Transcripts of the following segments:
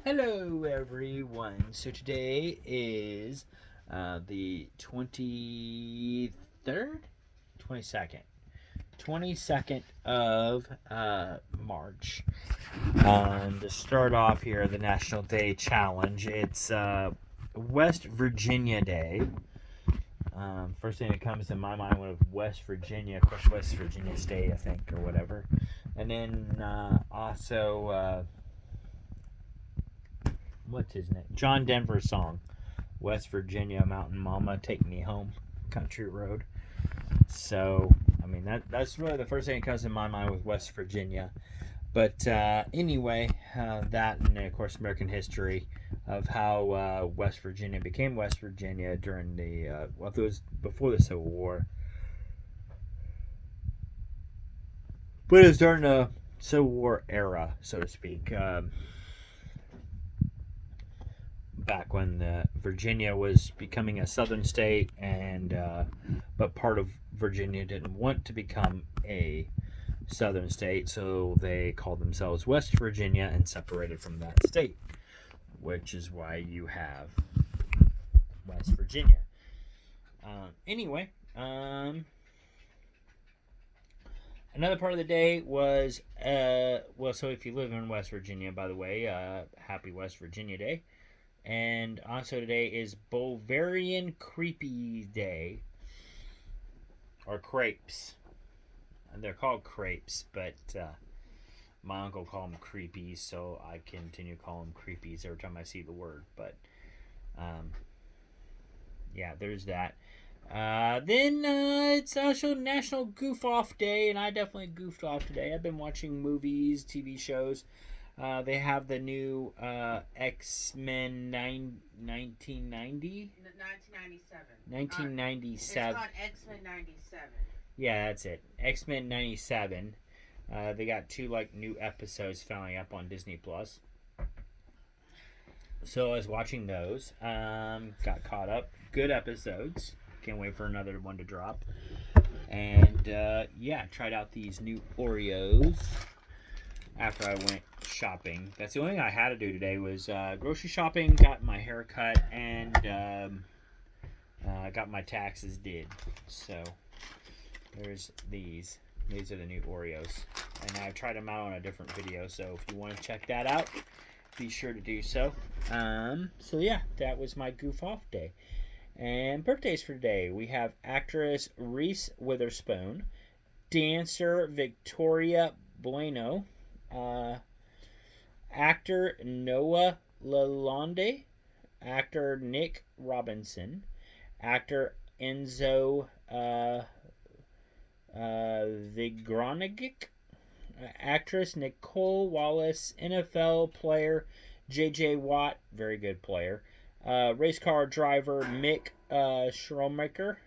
Hello, everyone. So today is the 23rd, 22nd, 22nd of March. To start off here, the National Day Challenge. It's West Virginia Day. First thing that comes to my mind was West Virginia, of course, West Virginia State, I think, or whatever. And then also. What's his name? John Denver's song, West Virginia Mountain Mama, Take Me Home, Country Road. So, I mean, that's really the first thing that comes to my mind with West Virginia. But anyway, that and of course American history of how West Virginia became West Virginia during the, it was before the Civil War. But it was during the Civil War era, so to speak. Back when Virginia was becoming a southern state, and but part of Virginia didn't want to become a southern state, so they called themselves West Virginia and separated from that state, which is why you have West Virginia. Anyway, another part of the day was so if you live in West Virginia, by the way, happy West Virginia Day. And also today is Bavarian Creepy Day, or crepes. And they're called crepes, but my uncle called them creepies, so I continue to call them creepies every time I see the word. But yeah, there's that. Then it's also National Goof Off Day, and I definitely goofed off today. I've been watching movies, TV shows. They have the new X-Men 1990? 1997. 1997. It's called X-Men 97. Yeah, that's it. X-Men 97. They got two new episodes finally up on Disney Plus. So I was watching those. Got caught up. Good episodes. Can't wait for another one to drop. And tried out these new Oreos after I went shopping. That's the only thing I had to do today was grocery shopping, got my hair cut, and got my taxes did. So there's these. These are the new Oreos. And I've tried them out on a different video, so if you want to check that out, be sure to do so. So yeah, that was my goof off day. And birthdays for today. We have actress Reese Witherspoon, dancer Victoria Bueno, actor Noah Lalonde, actor Nick Robinson, actor Enzo Vigronigic, actress Nicole Wallace, NFL player J.J. Watt, very good player, race car driver Mick Schumacher,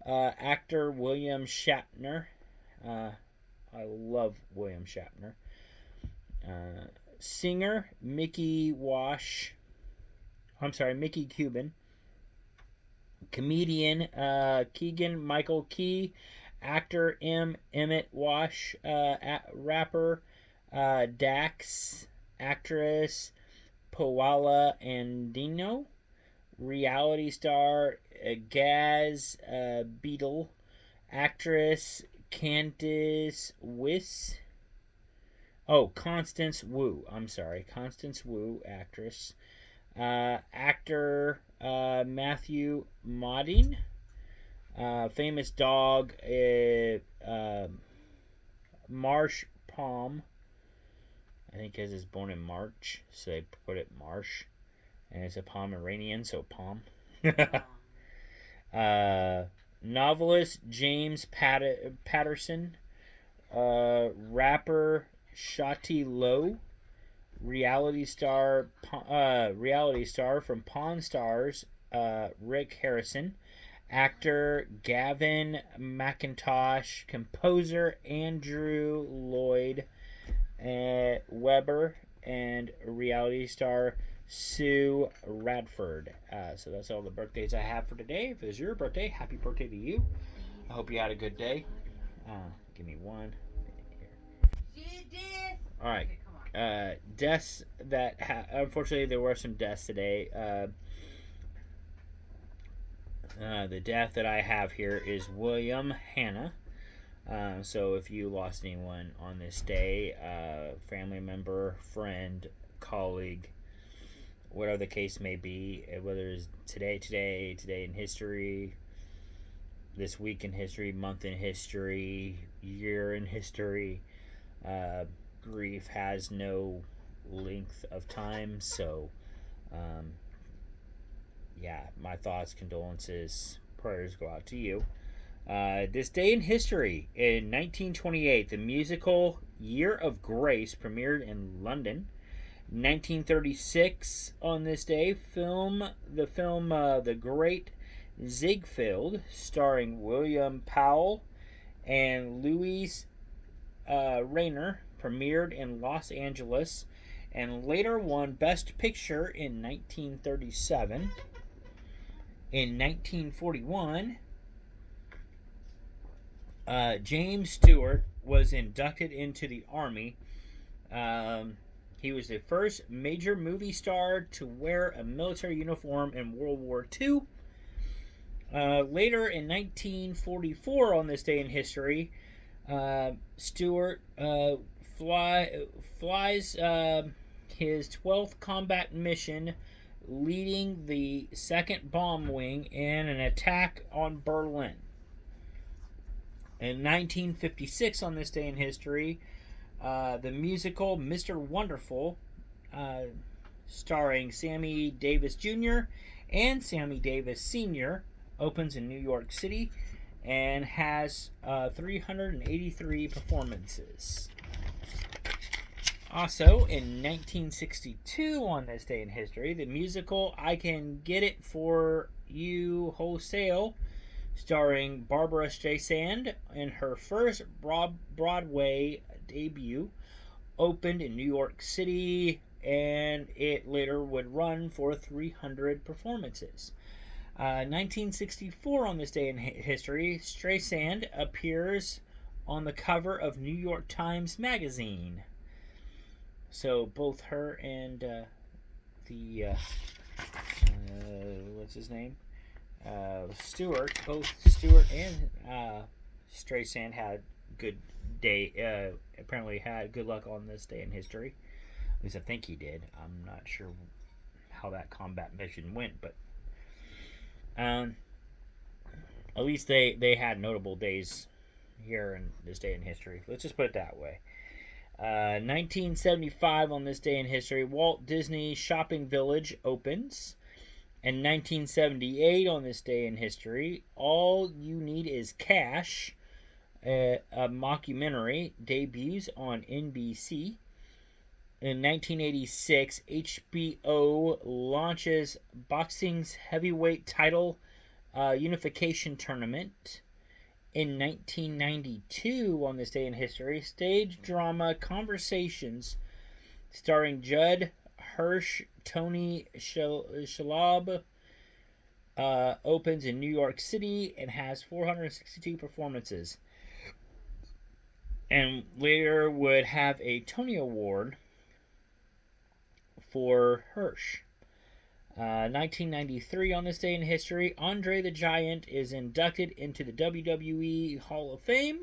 actor William Shatner. I love William Shatner. Singer Mickey Cuban. Comedian Keegan Michael Key. Actor Emmett Wash. Rapper Dax. Actress Paola Andino. Reality star Gaz Beadle. Actress Candice Wiss. Constance Wu. I'm sorry. Constance Wu, actress. Actor Matthew Modine. Famous dog Marsh Palm. I think because it's born in March, so they put it Marsh. And it's a Pomeranian, so Palm. Novelist James Patterson. Rapper Shotty Lowe, reality star from Pawn Stars, Rick Harrison, actor Gavin McIntosh, composer Andrew Lloyd Webber, and reality star Sue Radford. So that's all the birthdays I have for today. If it was your birthday, happy birthday to you. I hope you had a good day. Give me one. You did. All right. Okay, come on. Deaths that unfortunately there were some deaths today. The death that I have here is William Hanna. So if you lost anyone on this day, family member, friend, colleague, whatever the case may be, whether it's today in history, this week in history, month in history, year in history, uh, grief has no length of time. So, um, yeah, my thoughts, condolences, prayers go out to you. This day in history, in 1928, the musical Year of Grace premiered in London. 1936, on this day, the film The Great Ziegfeld, starring William Powell and Louise Rayner, premiered in Los Angeles and later won Best Picture in 1937. In 1941, James Stewart was inducted into the Army. He was the first major movie star to wear a military uniform in World War II. Later in 1944, on this day in history, Stewart flies his 12th combat mission, leading the 2nd Bomb Wing in an attack on Berlin. In 1956, on this day in history, the musical Mr. Wonderful, starring Sammy Davis Jr. and Sammy Davis Sr., opens in New York City and has 383 performances. Also, in 1962, on this day in history, the musical I Can Get It For You Wholesale, starring Barbara Streisand in her first Broadway debut, opened in New York City, and it later would run for 300 performances. 1964, on this day in history, Streisand appears on the cover of New York Times Magazine. So both her and the what's his name? Both Stewart and Streisand had good day. Apparently had good luck on this day in history. At least I think he did. I'm not sure how that combat mission went, but at least they had notable days here in this day in history. Let's just put it that way. 1975, on this day in history, Walt Disney Shopping Village opens. In 1978, on this day in history, All You Need Is Cash, a mockumentary, debuts on NBC. In 1986, HBO launches boxing's heavyweight title unification tournament. In 1992, on this day in history, stage drama Conversations, starring Judd Hirsch, Tony Shalhoub, opens in New York City and has 462 performances. And later would have a Tony Award for Hirsch. 1993, on this day in history, Andre the Giant is inducted into the WWE Hall of Fame.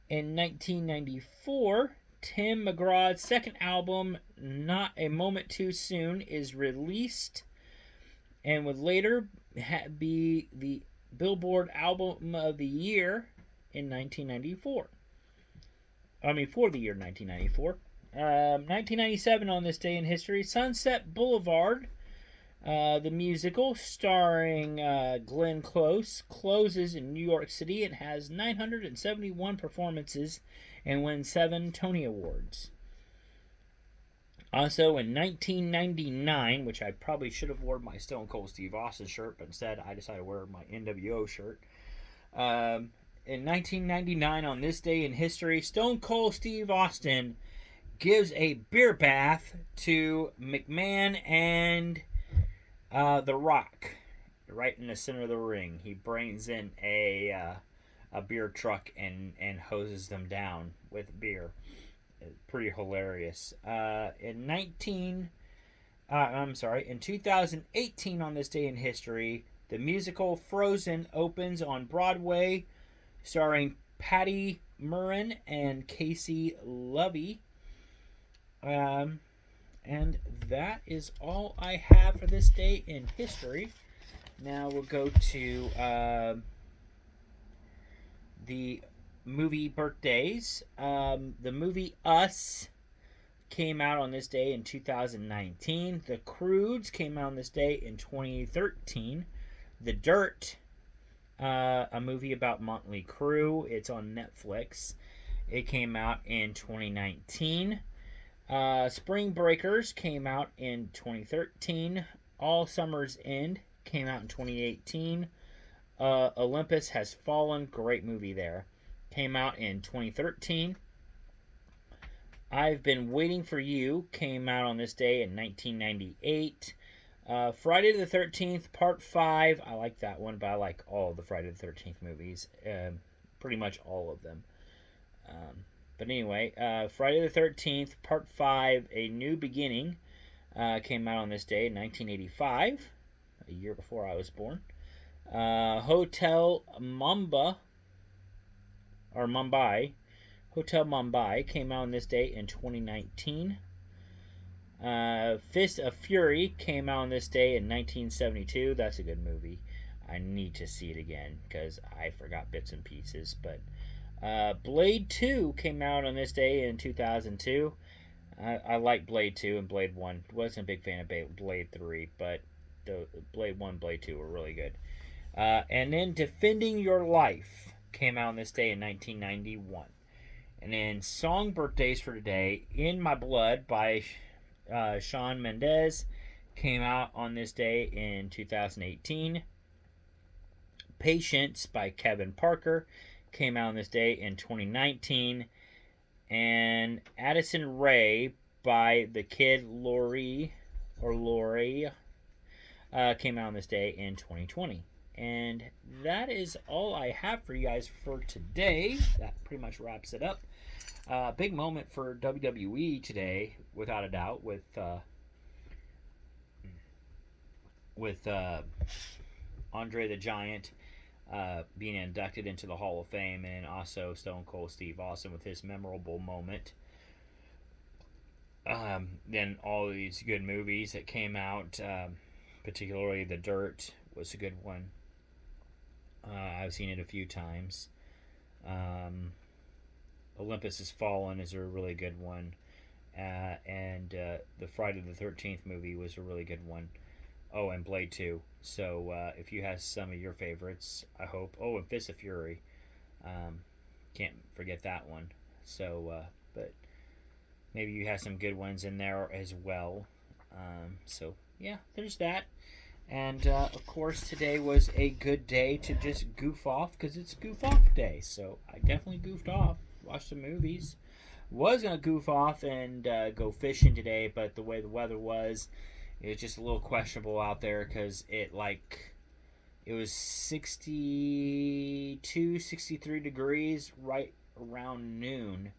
In 1994, Tim McGraw's second album, Not a Moment Too Soon, is released and would later be the Billboard Album of the Year in 1994. For the year 1994. 1997, on this day in history, Sunset Boulevard, the musical, starring Glenn Close, closes in New York City and has 971 performances and wins 7 Tony Awards. Also, in 1999, which I probably should have worn my Stone Cold Steve Austin shirt, but instead I decided to wear my NWO shirt. In 1999, on this day in history, Stone Cold Steve Austin gives a beer bath to McMahon and The Rock, right in the center of the ring. He brings in a beer truck and hoses them down with beer. pretty hilarious. In 2018, on this day in history, the musical Frozen opens on Broadway, starring Patty Murrin and Casey Lovey. Um, and that is all I have for this day in history. Now we'll go to the movie birthdays. The movie Us came out on this day in 2019. The Croods came out on this day in 2013. The Dirt, a movie about Motley Crue, it's on Netflix. It came out in 2019. Spring Breakers came out in 2013. All Summer's End came out in 2018. Olympus Has Fallen, great movie there, came out in 2013. I've Been Waiting for You came out on this day in 1998. Friday the 13th, Part 5. I like that one, but I like all of the Friday the 13th movies. Pretty much all of them. But anyway, Friday the 13th, Part 5, A New Beginning, came out on this day in 1985, a year before I was born. Hotel Mumbai Hotel Mumbai came out on this date in 2019. Fist of Fury came out on this day in 1972. That's a good movie. I need to see it again because I forgot bits and pieces. But Blade 2 came out on this day in 2002. I like Blade 2 and Blade 1. Wasn't a big fan of Blade 3, but the Blade 1 Blade 2 were really good. And then Defending Your Life came out on this day in 1991. And then song birthdays for today, In My Blood by Shawn Mendes came out on this day in 2018. Patience by Kevin Parker came out on this day in 2019. And Addison Rae by the Kid Lori came out on this day in 2020. And that is all I have for you guys for today. That pretty much wraps it up. Big moment for WWE today, without a doubt, with Andre the Giant being inducted into the Hall of Fame, and also Stone Cold Steve Austin with his memorable moment. Then all these good movies that came out, particularly The Dirt was a good one. I've seen it a few times. Olympus Has Fallen is a really good one. And the Friday the 13th movie was a really good one. Oh, and Blade 2. So if you have some of your favorites, I hope. Oh, and Fist of Fury. Can't forget that one. So, but maybe you have some good ones in there as well. So, yeah, there's that. And of course, today was a good day to just goof off because it's goof off day. So I definitely goofed off, watched some movies. Was gonna goof off and go fishing today, but the way the weather was, it was just a little questionable out there because it was 62, 63 degrees right around noon,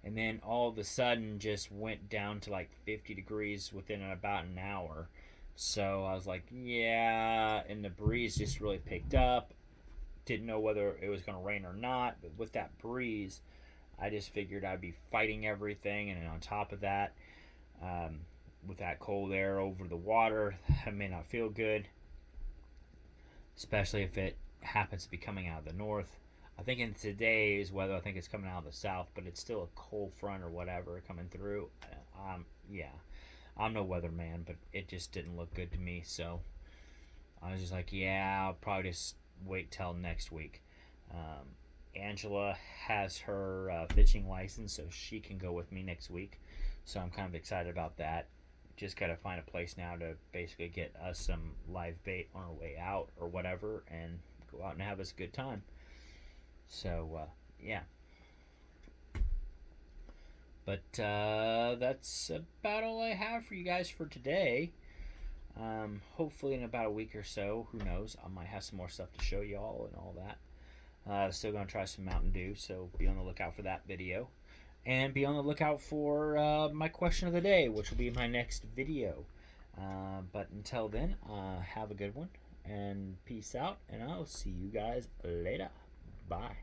and then all of a sudden just went down to like 50 degrees within about an hour. So I was like, yeah, and the breeze just really picked up. Didn't know whether it was going to rain or not, but with that breeze, I just figured I'd be fighting everything, and then on top of that, with that cold air over the water, that may not feel good, especially if it happens to be coming out of the north. I think in today's weather, I think it's coming out of the south, but it's still a cold front or whatever coming through. Yeah. I'm no weatherman, but it just didn't look good to me, so I was just like, yeah, I'll probably just wait till next week. Angela has her fishing license, so she can go with me next week, so I'm kind of excited about that. Just got to find a place now to basically get us some live bait on our way out or whatever, and go out and have us a good time. So, yeah. But that's about all I have for you guys for today. Hopefully in about a week or so, who knows, I might have some more stuff to show y'all and all that. Still going to try some Mountain Dew, so be on the lookout for that video. And be on the lookout for my question of the day, which will be my next video. But until then, have a good one and peace out. And I'll see you guys later. Bye.